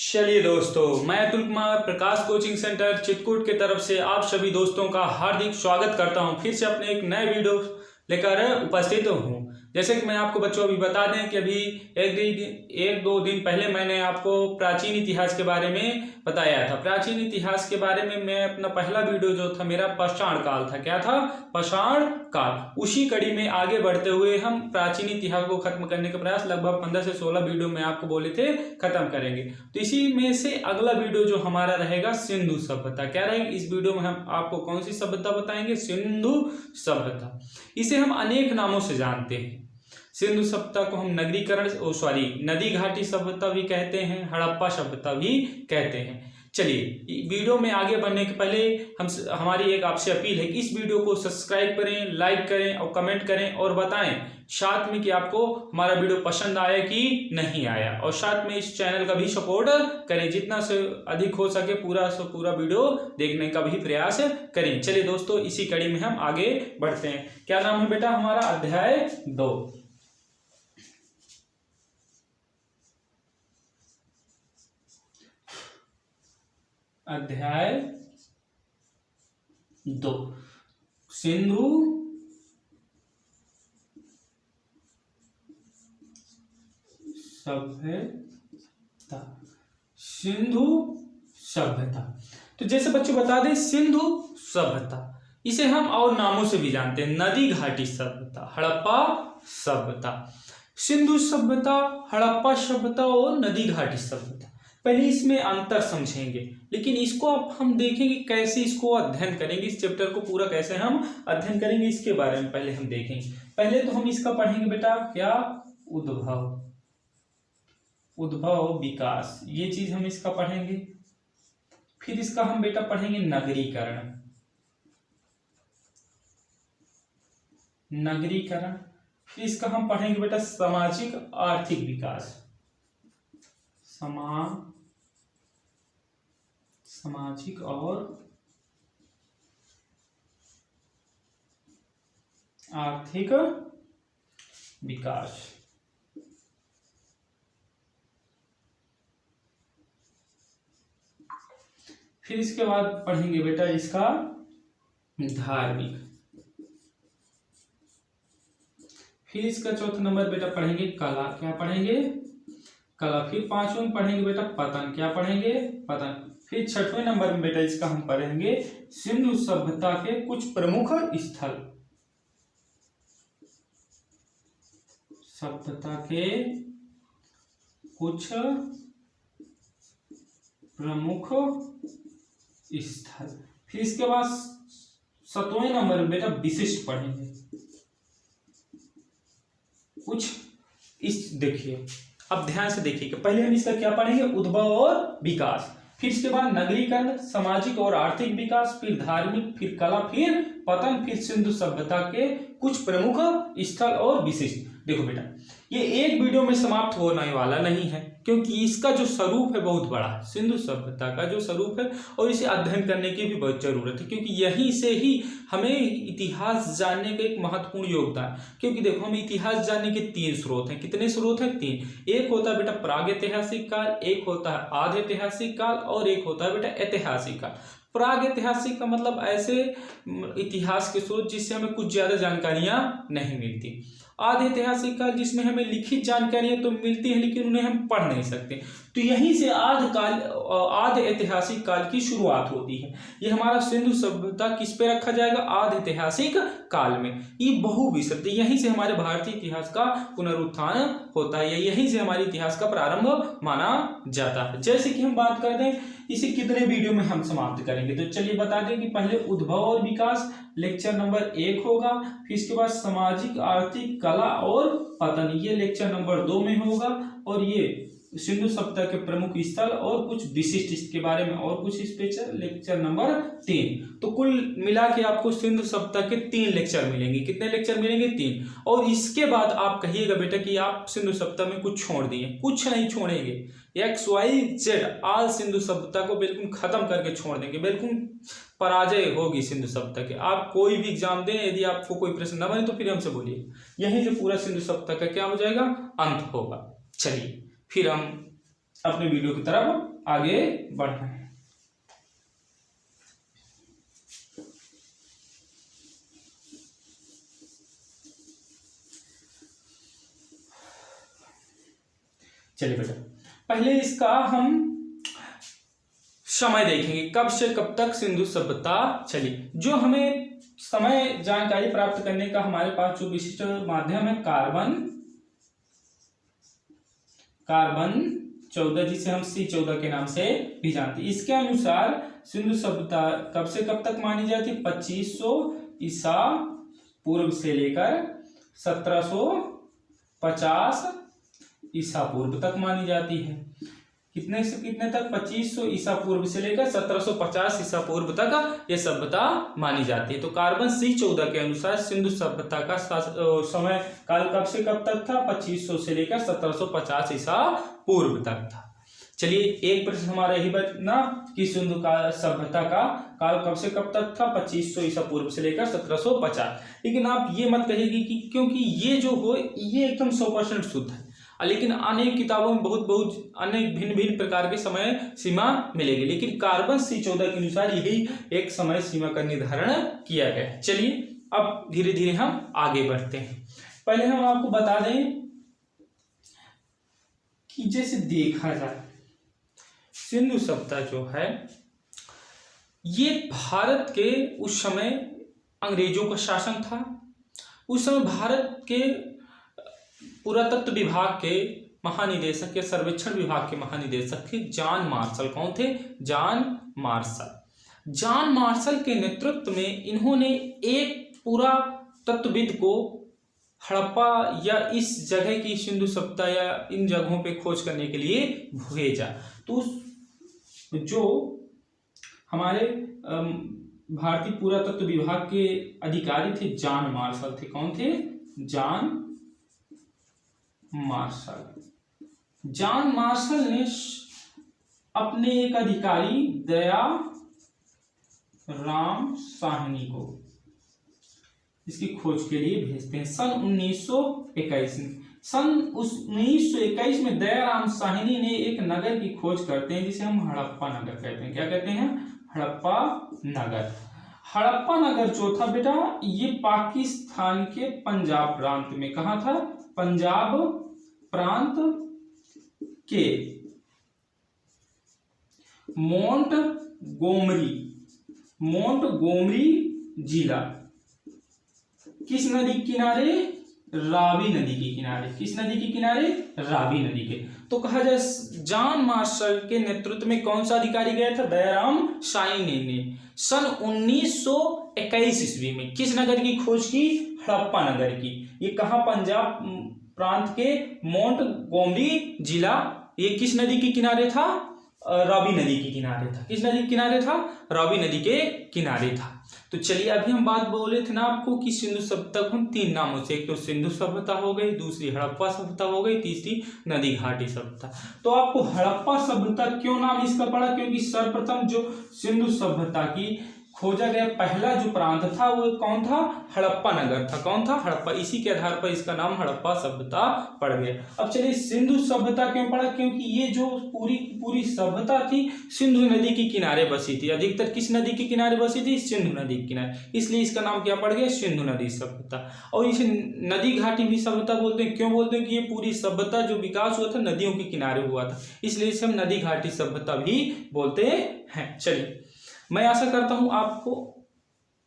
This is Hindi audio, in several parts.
चलिए दोस्तों, मैं अतुल कुमार प्रकाश कोचिंग सेंटर चित्रकूट की तरफ से आप सभी दोस्तों का हार्दिक स्वागत करता हूं। फिर से अपने एक नए वीडियो लेकर उपस्थित हूं। जैसे कि मैं आपको बच्चों अभी बता दें कि अभी एक दो दिन पहले मैंने आपको प्राचीन इतिहास के बारे में बताया था। प्राचीन इतिहास के बारे में मैं अपना पहला वीडियो जो था मेरा पाषाण काल था। क्या था? पाषाण काल। उसी कड़ी में आगे बढ़ते हुए हम प्राचीन इतिहास को खत्म करने का प्रयास लगभग 15 से 16 वीडियो में आपको बोले थे खत्म करेंगे। तो इसी में से अगला वीडियो जो हमारा रहेगा सिंधु सभ्यता। क्या रहेगा? इस वीडियो में हम आपको कौन सी सभ्यता बताएंगे? सिंधु सभ्यता। इसे हम अनेक नामों से जानते हैं। सिंधु सभ्यता को हम नदी घाटी सभ्यता भी कहते हैं, हड़प्पा सभ्यता भी कहते हैं। चलिए, वीडियो में आगे बढ़ने के पहले हमारी एक आपसे अपील है कि इस वीडियो को सब्सक्राइब करें, लाइक करें और कमेंट करें और बताएं साथ में कि आपको हमारा वीडियो पसंद आया कि नहीं आया। और साथ में इस चैनल का भी सपोर्ट करें, जितना से अधिक हो सके पूरा से पूरा वीडियो देखने का भी प्रयास करें। चलिए दोस्तों, इसी कड़ी में हम आगे बढ़ते हैं। क्या नाम है बेटा हमारा? अध्याय 2। अध्याय 2 सिंधु सभ्यता। सिंधु सभ्यता तो जैसे बच्चों बता दें, सिंधु सभ्यता इसे हम और नामों से भी जानते हैं। नदी घाटी सभ्यता, हड़प्पा सभ्यता। सिंधु सभ्यता, हड़प्पा सभ्यता और नदी घाटी सभ्यता। पहले इसमें अंतर समझेंगे, लेकिन इसको अब हम देखेंगे कैसे इसको अध्ययन करेंगे। इस चैप्टर को पूरा कैसे हम अध्ययन करेंगे इसके बारे में पहले हम देखेंगे। पहले तो हम इसका पढ़ेंगे बेटा क्या? उद्भव विकास, ये चीज हम इसका पढ़ेंगे। फिर इसका हम बेटा पढ़ेंगे नगरीकरण। फिर इसका हम पढ़ेंगे बेटा सामाजिक आर्थिक विकास। सामाजिक और आर्थिक विकास। फिर इसके बाद पढ़ेंगे बेटा इसका धार्मिक। फिर इसका चौथा नंबर बेटा पढ़ेंगे कला। क्या पढ़ेंगे? कला। फिर पांचवें में पढ़ेंगे बेटा पतन। क्या पढ़ेंगे? पतन। फिर छठवें नंबर में बेटा इसका हम पढ़ेंगे सिंधु सभ्यता के कुछ प्रमुख स्थल। सभ्यता के कुछ प्रमुख स्थल। फिर इसके बाद 7वें नंबर में बेटा विशिष्ट पढ़ेंगे कुछ इस। देखिए, अब ध्यान से देखिए कि पहले हम इसका क्या पढ़ेंगे? उद्भव और विकास। फिर इसके बाद नगरीकरण, सामाजिक और आर्थिक विकास, फिर धार्मिक, फिर कला, फिर पतन, फिर सिंधु सभ्यता के कुछ प्रमुख स्थल और विशिष्ट। देखो बेटा, ये एक वीडियो में समाप्त होने वाला नहीं है, क्योंकि इसका जो स्वरूप है बहुत बड़ा है। सिंधु सभ्यता का जो स्वरूप है और इसे अध्ययन करने की भी बहुत जरूरत है, क्योंकि यहीं से ही हमें इतिहास जानने का एक महत्वपूर्ण योगदान। क्योंकि देखो, हम इतिहास जानने के 3 स्रोत हैं। कितने स्रोत हैं? 3। एक होता है बेटा प्रागैतिहासिक काल, एक होता है आधि ऐतिहासिक काल और एक होता है बेटा ऐतिहासिक काल। प्रागैतिहासिक का मतलब ऐसे इतिहास के स्रोत जिससे हमें कुछ ज्यादा जानकारियां नहीं मिलती। आधि ऐतिहासिक काल जिसमें हमें लिखित जानकारियां तो मिलती हैं, लेकिन उन्हें हम पढ़ नहीं सकते। तो यहीं से आधि ऐतिहासिक काल की शुरुआत होती है। ये हमारा सिंधु सभ्यता किस पे रखा जाएगा? आधि ऐतिहासिक काल में। ये बहुविशद, यहीं से हमारे भारतीय इतिहास का पुनरुत्थान होता है, यहीं से हमारे इतिहास का प्रारंभ माना जाता है। जैसे कि हम बात करते हैं इसे कितने वीडियो में हम समाप्त करेंगे, तो चलिए बता दें कि पहले उद्भव और विकास लेक्चर नंबर 1 होगा। फिर इसके बाद सामाजिक आर्थिक कला और पतन, ये लेक्चर नंबर 2 में होगा। और ये सिंधु सभ्यता के प्रमुख स्थल और कुछ विशिष्ट इसके बारे में और कुछ स्पेशल लेक्चर नंबर 3। तो कुल मिला के आपको सिंधु सभ्यता के 3 लेक्चर मिलेंगे। कितने लेक्चर मिलेंगे? 3। और इसके बाद आप कहिएगा बेटा कि आप सिंधु सभ्यता में कुछ छोड़ दिए। कुछ नहीं छोड़ेंगे, XYZ आल सिंधु सभ्यता को बिल्कुल खत्म करके छोड़ देंगे। बिल्कुल पराजय होगी सिंधु सभ्यता के। आप कोई भी एग्जाम दें, यदि आपको कोई प्रश्न न बने तो फिर हमसे बोलिए, यहीं से पूरा सिंधु सभ्यता का क्या हो जाएगा? अंत होगा। चलिए फिर हम अपने वीडियो की तरफ आगे बढ़ रहे हैं। चलिए बेटा, पहले इसका हम समय देखेंगे, कब से कब तक सिंधु सभ्यता चली। जो हमें समय जानकारी प्राप्त करने का हमारे पास जो विशिष्ट माध्यम है कार्बन 14, जिसे हम C14 के नाम से भी जानते हैं। इसके अनुसार सिंधु सभ्यता कब से कब तक मानी जाती है? 2500 ईसा पूर्व से लेकर 1750 ईसा पूर्व तक मानी जाती है। कितने से कितने तक? 2500 ईसा पूर्व से लेकर 1750 ईसा पूर्व तक ये सभ्यता मानी जाती है। तो कार्बन C14 के अनुसार सिंधु सभ्यता का समय काल कब से कब तक था? 2500 से लेकर 1750 ईसा पूर्व तक था। चलिए, एक प्रश्न हमारा यही बना कि सिंधु का सभ्यता का काल कब से कब तक था? 2500 ईसा पूर्व से लेकर 1750। लेकिन आप ये मत कहिएगी कि क्योंकि ये जो हो ये एकदम 100% शुद्ध है, लेकिन अनेक किताबों में बहुत अनेक भिन्न भिन्न प्रकार के समय सीमा मिलेगी, लेकिन कार्बन C14 के अनुसार यही एक समय सीमा का निर्धारण किया गया है। चलिए, अब धीरे धीरे हम आगे बढ़ते हैं। पहले हम आपको बता दें कि जैसे देखा जाए सिंधु सभ्यता जो है ये भारत के उस समय अंग्रेजों का शासन था। उस समय भारत के पुरातत्व विभाग के महानिदेशक या सर्वेक्षण विभाग के महानिदेशक थे जॉन मार्शल। कौन थे? जॉन मार्शल के नेतृत्व में इन्होंने एक पूरा तत्वविद को हड़प्पा या इस जगह की सिंधु सभ्यता या इन जगहों पे खोज करने के लिए भेजा। तो जो हमारे भारतीय पुरातत्व विभाग के अधिकारी थे जॉन मार्शल थे। कौन थे? जॉन मार्शल ने अपने एक अधिकारी दया राम साहनी को इसकी खोज के लिए भेजते हैं सन 1921 में। सन 1921 में दयाराम साहनी ने एक नगर की खोज करते हैं जिसे हम हड़प्पा नगर कहते हैं। क्या कहते हैं? हड़प्पा नगर। हड़प्पा नगर जो था बेटा ये पाकिस्तान के पंजाब प्रांत में, कहाँ था? पंजाब प्रांत के मोंटगोमरी जिला। किस नदी के किनारे? रावी नदी के किनारे। किस नदी के किनारे? रावी नदी के। तो कहा जाए जॉन मार्शल के नेतृत्व में कौन सा अधिकारी गया था? दयाराम साहनी ने सन 1921 ईस्वी में किस नगर की खोज की? हड़प्पा नगर की। ये कहाँ? पंजाब प्रांत के मोंटगोमरी जिला। ये किस नदी के किनारे था? रावी नदी के किनारे था। किस नदी के किनारे था? रावी नदी के किनारे था। तो चलिए, अभी हम बात बोले थे ना आपको कि सिंधु सभ्यता को हम 3 नामों से, एक तो सिंधु सभ्यता हो गई, दूसरी हड़प्पा सभ्यता हो गई, तीसरी नदी घाटी सभ्यता। तो आपको हड़प्पा सभ्यता क्यों नाम इसका पड़ा? क्योंकि सर्वप्रथम जो सिंधु सभ्यता की खोजा गया पहला जो प्रांत था वो कौन था? हड़प्पा नगर था। कौन था? हड़प्पा। इसी के आधार पर इसका नाम हड़प्पा सभ्यता पड़ गया। अब चलिए, सिंधु सभ्यता क्यों पड़ा? क्योंकि ये जो पूरी सभ्यता थी सिंधु नदी के किनारे बसी थी। अधिकतर किस नदी के किनारे बसी थी? सिंधु नदी के किनारे। इसलिए इसका नाम क्या पड़ गया? सिंधु नदी सभ्यता। और इसे नदी घाटी भी सभ्यता बोलते हैं। क्यों बोलते हैं? कि ये पूरी सभ्यता जो विकास हुआ था नदियों के किनारे हुआ था, इसलिए इसे हम नदी घाटी सभ्यता भी बोलते हैं। चलिए, मैं आशा करता हूं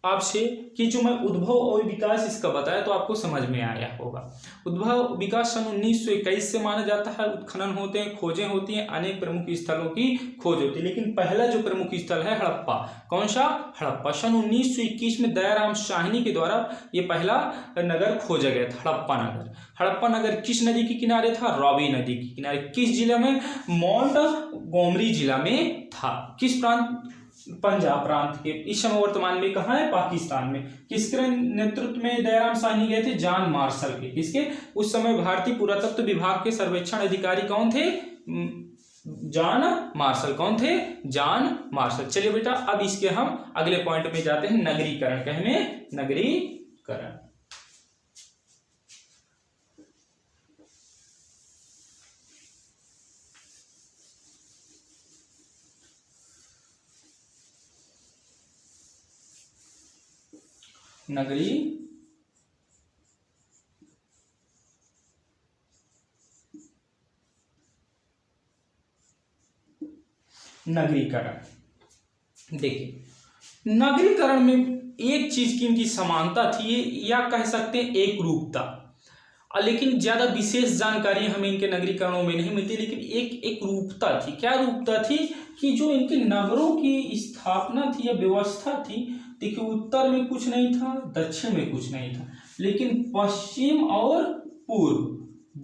आपसे कि जो मैं उद्भव और विकास इसका बताया तो आपको समझ में आया होगा। उद्भव विकास सन 1921 से माना जाता है। उत्खनन होते हैं, खोजें होती हैं, अनेक प्रमुख स्थलों की खोज होती है, लेकिन पहला जो प्रमुख स्थल है हड़प्पा। कौन सा? हड़प्पा। सन 1921 में दयाराम साहनी के द्वारा ये पहला नगर खोजा गया था, हड़प्पा नगर। हड़प्पा नगर किस नदी के किनारे था? रावी नदी के किनारे। किस जिले में? मोंटगोमरी जिला में था। किस प्रांत? पंजाब प्रांत के। इस समय वर्तमान में कहाँ है? पाकिस्तान में। किसके नेतृत्व में दयाराम साहनी गए थे? जॉन मार्शल के। किसके? उस समय भारतीय पुरातत्व विभाग के सर्वेक्षण अधिकारी कौन थे? John Marshall. कौन थे? John Marshall. चलिए बेटा, अब इसके हम अगले पॉइंट में जाते हैं, नगरीकरण। कहने नगरीकरण। नगरीकरण। देखिए, नगरीकरण में एक चीज की इनकी समानता थी, या कह सकते हैं एक रूपता, लेकिन ज्यादा विशेष जानकारी हमें इनके नगरीकरणों में नहीं मिलती, लेकिन एक रूपता थी। क्या रूपता थी? कि जो इनके नगरों की स्थापना थी या व्यवस्था थी, देखिए उत्तर में कुछ नहीं था, दक्षिण में कुछ नहीं था, लेकिन पश्चिम और पूर्व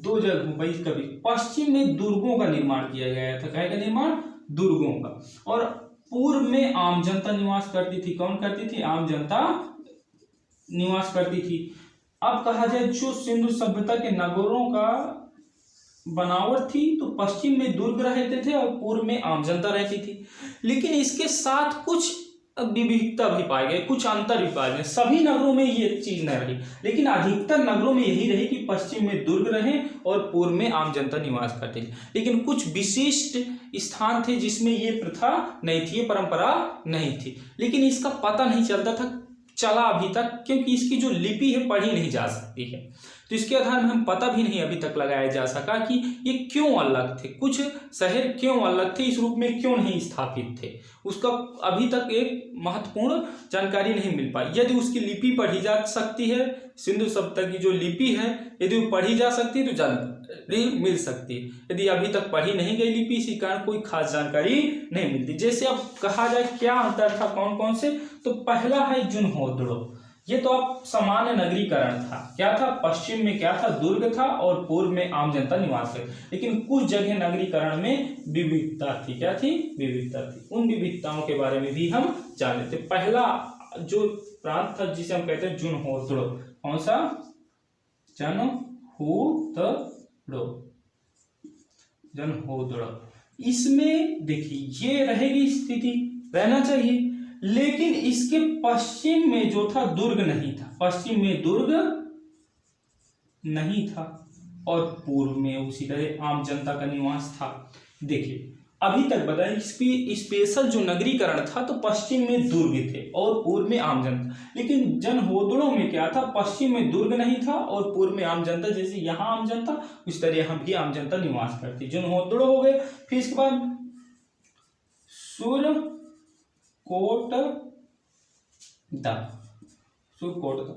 दो जगहों पर कभी पश्चिम में दुर्गों का निर्माण किया गया था। क्या का निर्माण? दुर्गों का। और पूर्व में आम जनता निवास करती थी। कौन करती थी? आम जनता निवास करती थी। अब कहा जाए जो सिंधु सभ्यता के नगरों का बनावट थी, तो पश्चिम में दुर्ग रहते थे और पूर्व में आम जनता रहती थी, लेकिन इसके साथ कुछ विविधता भी पाए गए, कुछ अंतर भी पाए गए। सभी नगरों में ये चीज न रही, लेकिन अधिकतर नगरों में यही रही कि पश्चिम में दुर्ग रहे और पूर्व में आम जनता निवास करते थे। लेकिन कुछ विशिष्ट स्थान थे जिसमें ये प्रथा नहीं थी, ये परंपरा नहीं थी, लेकिन इसका पता नहीं चलता था, चला अभी तक, क्योंकि इसकी जो लिपि है पढ़ी नहीं जा सकती है, तो इसके आधार में हम पता भी नहीं अभी तक लगाया जा सका कि ये क्यों अलग थे, कुछ शहर क्यों अलग थे, इस रूप में क्यों नहीं स्थापित थे, उसका अभी तक एक महत्वपूर्ण जानकारी नहीं मिल पाई। यदि उसकी लिपि पढ़ी जा सकती है, सिंधु सभ्यता की जो लिपि है यदि वो पढ़ी जा सकती है तो जानकारी मिल सकती है। यदि अभी तक पढ़ी नहीं गई लिपि, इसी कारण कोई खास जानकारी नहीं मिलती। जैसे अब कहा जाए क्या अंतर था, कौन कौन से, तो पहला है जुनहोदड़ो। ये तो अब सामान्य नगरीकरण था। क्या था? पश्चिम में क्या था? दुर्ग था और पूर्व में आम जनता निवास करती, लेकिन कुछ जगह नगरीकरण में विविधता थी। क्या थी? विविधता थी। उन विविधताओं के बारे में भी हम जान लेते। पहला जो प्रांत था जिसे हम कहते हैं जुनहोदड़ो, कौन सा? जुनहोदड़ो। इसमें देखिए ये रहेगी स्थिति, रहना चाहिए, लेकिन इसके पश्चिम में जो था दुर्ग नहीं था, पश्चिम में दुर्ग नहीं था और पूर्व में उसी तरह आम जनता का निवास था। देखिए अभी तक बताएं, स्पेशल जो नगरीकरण था तो पश्चिम में दुर्ग थे और पूर्व में आम जनता, लेकिन जनहोदड़ों में क्या था? पश्चिम में दुर्ग नहीं था और पूर्व में आम जनता, जैसे यहाँ आम जनता उस तरह यहाँ भी आम जनता निवास करती। जनहोदड़ो हो गए। फिर इसके बाद सुरकोटदा,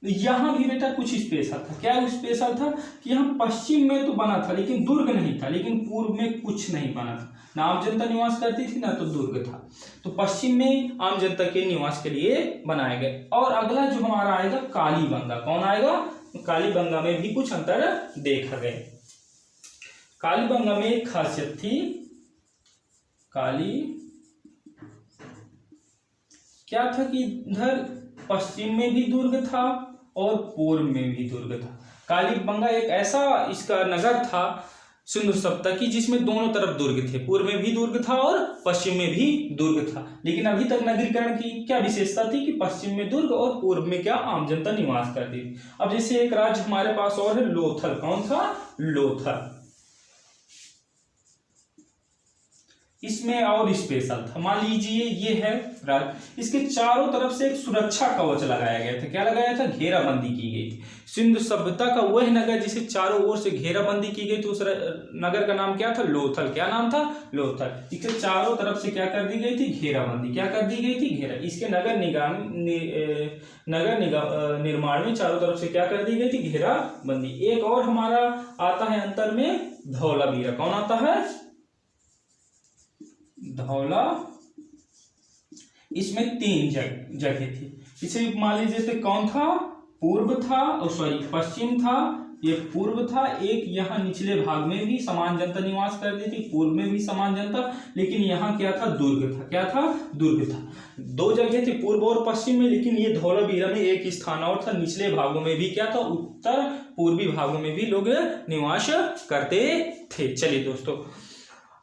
यहाँ भी बेटा कुछ स्पेशल था। क्या स्पेशल था? कि यहाँ पश्चिम में तो बना था लेकिन दुर्ग नहीं था, लेकिन पूर्व में कुछ नहीं बना था, ना आम जनता निवास करती थी ना तो दुर्ग था, तो पश्चिम में आम जनता के निवास के लिए बनाए गए। और अगला जो हमारा आएगा कालीबंगा। कौन आएगा? कालीबंगा में भी कुछ अंतर देखा गया। कालीबंगा में एक खासियत थी, क्या था कि इधर पश्चिम में भी दुर्ग था और पूर्व में भी दुर्ग था। कालीबंगा एक ऐसा इसका नगर था सिंधु सभ्यता की जिसमें दोनों तरफ दुर्ग थे, पूर्व में भी दुर्ग था और पश्चिम में भी दुर्ग था। लेकिन अभी तक नगरीकरण की क्या विशेषता थी कि पश्चिम में दुर्ग और पूर्व में क्या? आम जनता निवास करती थी। अब जैसे एक राज्य हमारे पास और है लोथल। कौन था? लोथल। इसमें और स्पेशल था। मान लीजिए ये है राज्य, इसके चारों तरफ से एक सुरक्षा कवच लगाया गया था। क्या लगाया था? घेराबंदी की गई थी। सिंधु सभ्यता का वह नगर जिसे चारों ओर से घेराबंदी की गई थी, उस नगर का नाम क्या था? लोथल। क्या नाम था? लोथल। इसके चारों तरफ से क्या कर दी गई थी? घेराबंदी। क्या कर दी गई थी? घेरा। इसके नगर निर्माण में चारों तरफ से क्या कर दी गई थी? घेराबंदी। एक और हमारा आता है अंतर में धौलावीरा। कौन आता है? धौला। इसमें 3 जगह थी। इसे मान लीजिए कौन था? पूर्व था, पश्चिम था, ये पूर्व था। एक यहाँ निचले भाग में भी समान जनता निवास करती थी, पूर्व में भी समान जनता, लेकिन यहाँ क्या था? दुर्ग था। क्या था? दुर्ग था। 2 जगह थी पूर्व और पश्चिम में, लेकिन ये धौलावीरा में एक स्थान और था। निचले भागों में भी क्या था? उत्तर पूर्वी भागों में भी लोग निवास करते थे। चलिए दोस्तों,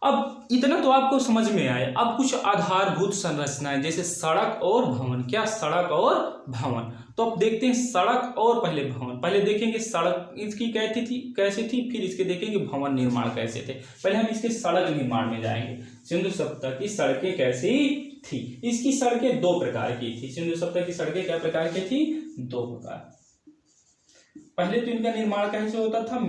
अब इतना तो आपको समझ में आया। अब कुछ आधारभूत संरचनाएं जैसे सड़क और भवन। क्या? सड़क और भवन। तो अब देखते हैं सड़क और पहले भवन। पहले देखेंगे सड़क इसकी कैसी थी, फिर इसके देखेंगे भवन निर्माण कैसे थे। पहले हम इसके सड़क निर्माण में जाएंगे। सिंधु सभ्यता की सड़कें कैसी थी। इसकी सड़कें दो प्रकार की थी। सिंधु सभ्यता की सड़कें क्या प्रकार की थी, दो प्रकार। पहले तो इनका निर्माण कैसे होता था,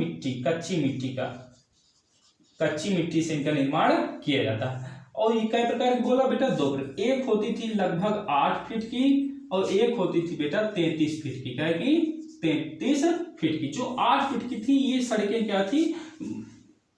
कच्ची मिट्टी से इनका निर्माण किया जाता है। और ये कई प्रकार की बोला बेटा, दो प्रकार। एक होती थी लगभग 8 फीट की और एक होती थी बेटा 33 फीट की। क्या की 33 फीट की। जो 8 फीट की थी ये सड़कें क्या थी,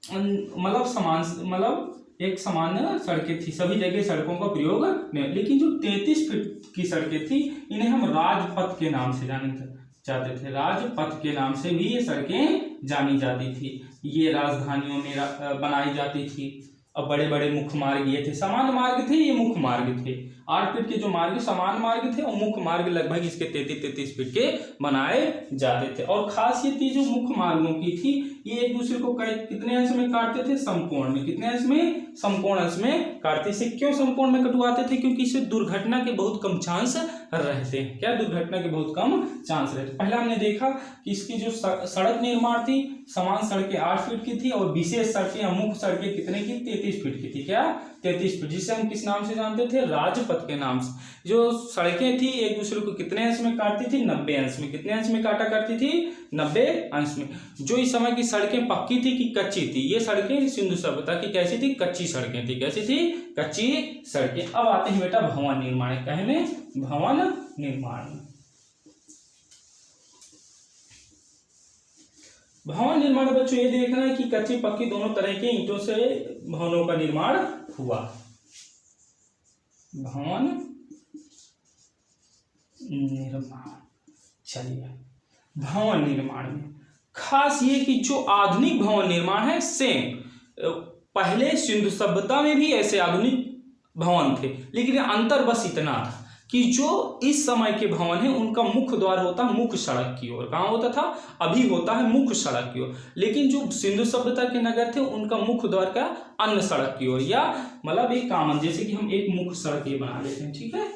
मतलब एक समान सड़कें थी, सभी जगह सड़कों का प्रयोग नहीं। लेकिन जो 33 फीट की सड़कें थी इन्हें हम राजपथ के नाम से जाते थे। राजपथ के नाम से भी ये सड़कें जानी जाती थी। ये राजधानियों में बनाई जाती थी। अब बड़े बड़े मुख्य मार्ग ये थे, समान मार्ग थे, ये मुख्य मार्ग थे। 8 फीट के जो मार्ग समान मार्ग थे और मुख्य मार्ग लगभग इसके 33 फीट के बनाए जाते थे। और खासियत ये जो मुख्य मार्गों की थी, ये एक दूसरे को कितने अंश में काटते थे, समकोण में। कितने अंश में, समकोण अंश में काटते। इसे क्यों समकोण में कटवाते थे, क्योंकि इससे दुर्घटना के बहुत कम चांस रहते हैं। क्या, दुर्घटना के बहुत कम चांस रहते। पहला हमने देखा कि इसकी जो सड़क निर्माण थी, समान सड़कें 8 फीट की थी और विशेष सड़कें, मुख्य सड़कें कितने की, 33 फीट की थी। क्या, 33 फीट, जिसे हम किस नाम से जानते थे, राजपथ के नाम से। जो सड़कें थी एक दूसरे को कितने अंश में काटती थी, 90 अंश में। कितने अंश में काटा करती थी, 90 अंश में। जो इस समय की सड़कें पक्की थी कि कच्ची थी, ये सड़कें सिंधु सभ्यता की कैसी थी, कच्ची सड़कें थी। कैसी थी, कच्ची सड़कें। अब आते हैं बेटा भवन निर्माण। कहने भवन निर्माण। भवन निर्माण बच्चों ये देखना है कि कच्ची पक्की दोनों तरह के ईंटों से भवनों का निर्माण हुआ। भवन निर्माण। चलिए, भवन निर्माण में खास ये कि जो आधुनिक भवन निर्माण है सेम, पहले सिंधु सभ्यता में भी ऐसे आधुनिक भवन थे, लेकिन अंतर बस इतना था कि जो इस समय के भवन है उनका मुख्य द्वार होता है मुख्य सड़क की ओर। कहाँ होता था, अभी होता है मुख्य सड़क की ओर। लेकिन जो सिंधु सभ्यता के नगर थे उनका मुख्य द्वार का अन्य सड़क की ओर, या मतलब एक कॉमन, जैसे कि हम एक मुख्य सड़क ये बना लेते हैं। ठीक है,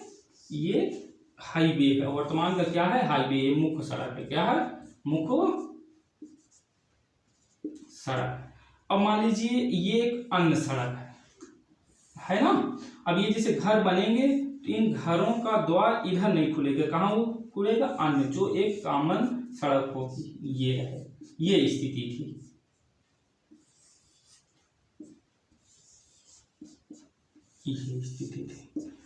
ये हाईवे है, वर्तमान का क्या है, हाईवे। ये मुख्य सड़क है। क्या है, मुख्य सड़क। अब मान लीजिए ये एक अन्य सड़क है ना। अब ये जैसे घर बनेंगे तो इन घरों का द्वार इधर नहीं खुलेगा, कहाँ वो खुलेगा, अन्य, जो एक कॉमन सड़क होगी। ये है, ये स्थिति थी। ये स्थिति थी।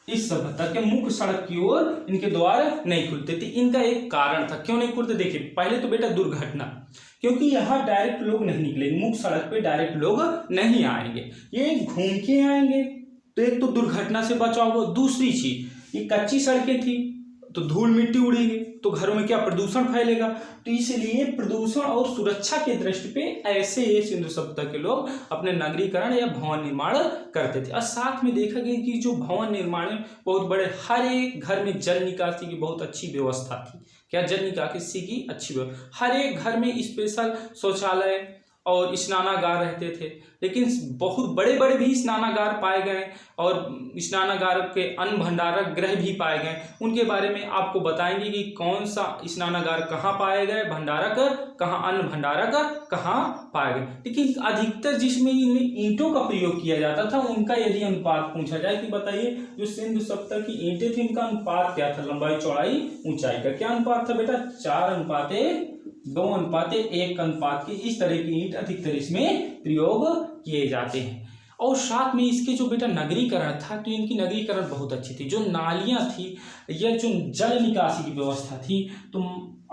इस सभ्यता के मुख्य सड़क की ओर इनके द्वार नहीं खुलते थे। इनका एक कारण था, क्यों नहीं खुलते। देखिए, पहले तो बेटा दुर्घटना, क्योंकि यहाँ डायरेक्ट लोग नहीं निकलेंगे, मुख्य सड़क पे डायरेक्ट लोग नहीं आएंगे, ये घूम के आएंगे। तो एक तो दुर्घटना से बचाव हो। दूसरी चीज, ये कच्ची सड़कें थी तो धूल मिट्टी उड़ेगी तो घरों में क्या, प्रदूषण फैलेगा। तो इसलिए प्रदूषण और सुरक्षा के दृष्टि पे ऐसे ये सिंधु सभ्यता के लोग अपने नगरीकरण या भवन निर्माण करते थे। और साथ में देखा गया कि जो भवन निर्माण में बहुत बड़े, हर एक घर में जल निकासी की बहुत अच्छी व्यवस्था थी। क्या, जल निकासी की अच्छी व्यवस्था। हर एक घर में स्पेशल शौचालय और स्नानागार रहते थे। लेकिन बहुत बड़े बड़े भी स्नानागार पाए गए और स्नानागार के अन्न भंडारक गृह भी पाए गए। उनके बारे में आपको बताएंगे कि कौन सा स्नानागार कहाँ पाए गए, भंडारक कहाँ, अन्न भंडारक कहाँ पाए गए। लेकिन अधिकतर जिसमें इनमें ईंटों का प्रयोग किया जाता था उनका यदि अनुपात पूछा जाए कि बताइए जो सिंधु सभ्यता की ईंटें थी उनका अनुपात क्या था, लंबाई चौड़ाई ऊंचाई का क्या अनुपात था बेटा, 4:2:1 की इस तरह की ईंट अधिकतर इसमें प्रयोग किए जाते हैं। और साथ में इसके जो बेटा नगरीकरण था तो इनकी नगरीकरण बहुत अच्छी थी। जो नालियां थी या जो जल निकासी की व्यवस्था थी, तो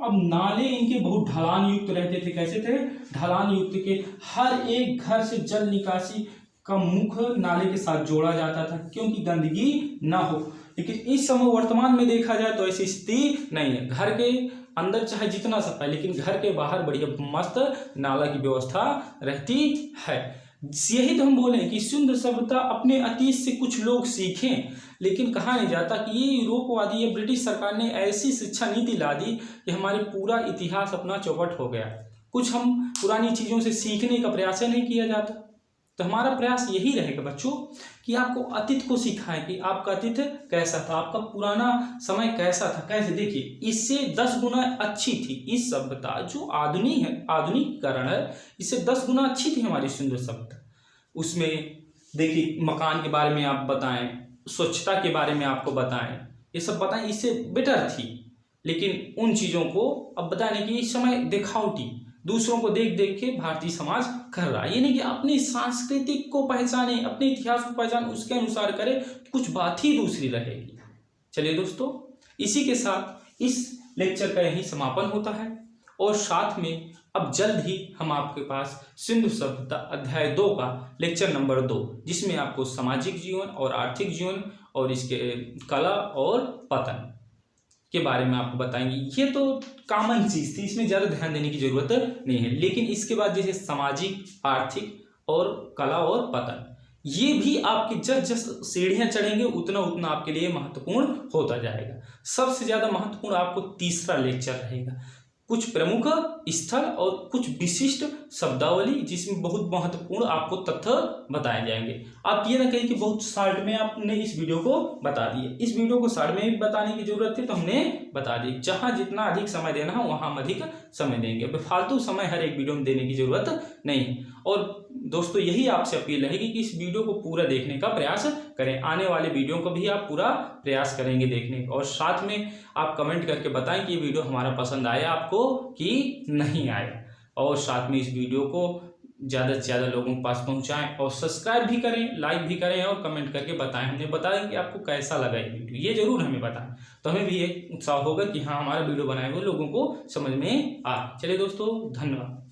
अब नाले इनके बहुत ढलान युक्त रहते थे। कैसे थे, ढलान युक्त के। हर एक घर से जल निकासी का मुख्य नाले के साथ जोड़ा जाता था क्योंकि गंदगी ना हो। लेकिन इस समय वर्तमान में देखा जाए तो ऐसी स्थिति नहीं है। घर के अंदर चाहे जितना सफा है लेकिन घर के बाहर बढ़िया मस्त नाला की व्यवस्था रहती है। यही तो हम बोले कि सिंधु सभ्यता अपने अतीत से कुछ लोग सीखें, लेकिन कहा नहीं जाता कि ये यूरोपवादी या ब्रिटिश सरकार ने ऐसी शिक्षा नीति ला दी कि हमारे पूरा इतिहास अपना चौपट हो गया। कुछ हम पुरानी चीज़ों से सीखने का प्रयास नहीं किया जाता। तो हमारा प्रयास यही रहेगा बच्चों कि आपको अतीत को सिखाएं कि आपका अतीत कैसा था, आपका पुराना समय कैसा था। कैसे, देखिए इससे 10 गुना अच्छी थी इस सभ्यता जो आधुनिक है, आधुनिकीकरण है, इससे 10 गुना अच्छी थी हमारी सिंधु सभ्यता। उसमें देखिए मकान के बारे में आप बताएं, स्वच्छता के बारे में आपको बताएं, ये सब बताएं, इससे बेटर थी। लेकिन उन चीज़ों को अब बताने की इस समय दिखावटी दूसरों को देख देख के भारतीय समाज कर रहा है। ये नहीं कि अपनी सांस्कृतिक को पहचाने, अपने इतिहास को पहचाने, उसके अनुसार करे, कुछ बात ही दूसरी रहेगी। चलिए दोस्तों, इसी के साथ इस लेक्चर का यही समापन होता है और साथ में अब जल्द ही हम आपके पास सिंधु सभ्यता अध्याय 2 का लेक्चर नंबर 2, जिसमें आपको सामाजिक जीवन और आर्थिक जीवन और इसके कला और पतन के बारे में आपको बताएंगे। ये तो कॉमन चीज थी, इसमें ज़्यादा ध्यान देने की जरूरत नहीं है। लेकिन इसके बाद जैसे सामाजिक, आर्थिक और कला और पतन, ये भी आपके जब सीढ़ियां चढ़ेंगे उतना उतना आपके लिए महत्वपूर्ण होता जाएगा। सबसे ज़्यादा महत्वपूर्ण आपको तीसरा लेक्चर रहेगा, कुछ प्रमुख स्थल और कुछ विशिष्ट शब्दावली, जिसमें बहुत महत्वपूर्ण आपको तथ्य बताए जाएंगे। आप ये ना कहें कि बहुत शॉर्ट में आपने इस वीडियो को बता दिए। इस वीडियो को शॉर्ट में भी बताने की जरूरत थी तो हमने बता दी। जहां जितना अधिक समय देना है वहां हम अधिक समय देंगे, फालतू समय हर एक वीडियो में देने की जरूरत नहीं है। और दोस्तों यही आपसे अपील रहेगी कि इस वीडियो को पूरा देखने का प्रयास करें। आने वाले वीडियो को भी आप पूरा प्रयास करेंगे देखने का, और साथ में आप कमेंट करके बताएं कि ये वीडियो हमारा पसंद आया आपको कि नहीं आया। और साथ में इस वीडियो को ज़्यादा से ज़्यादा लोगों के पास पहुंचाएं और सब्सक्राइब भी करें, लाइक भी करें और कमेंट करके बताएं। हमने बताया कि आपको कैसा लगा ये वीडियो, ये जरूर हमें बताएं, तो हमें भी एक उत्साह होगा कि हाँ हमारा वीडियो बनाए हुए लोगों को समझ में आ। चलिए दोस्तों, धन्यवाद।